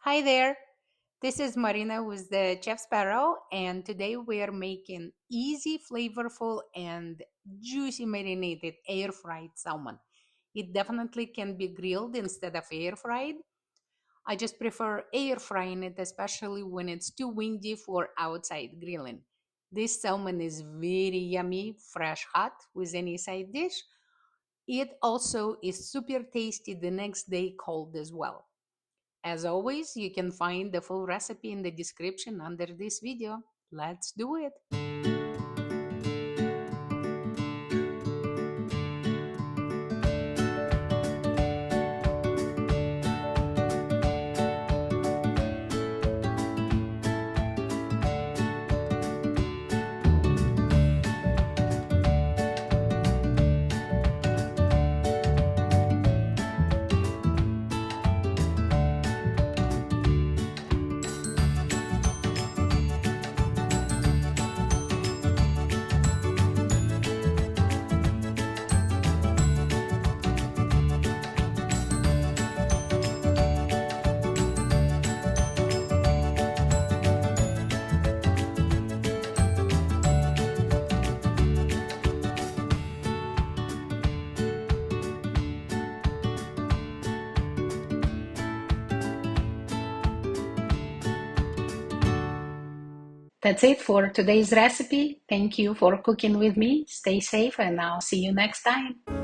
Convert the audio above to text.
Hi there, this is Marina with the Chef Sparrow, and today we are making easy, flavorful, and juicy marinated air fried salmon. It definitely can be grilled instead of air fried. I just prefer air frying it, especially when it's too windy for outside grilling. This salmon is very yummy, fresh hot with any side dish. It also is super tasty the next day cold as well. As always, you can find the full recipe in the description under this video. Let's do it! That's it for today's recipe. Thank you for cooking with me. Stay safe and I'll see you next time.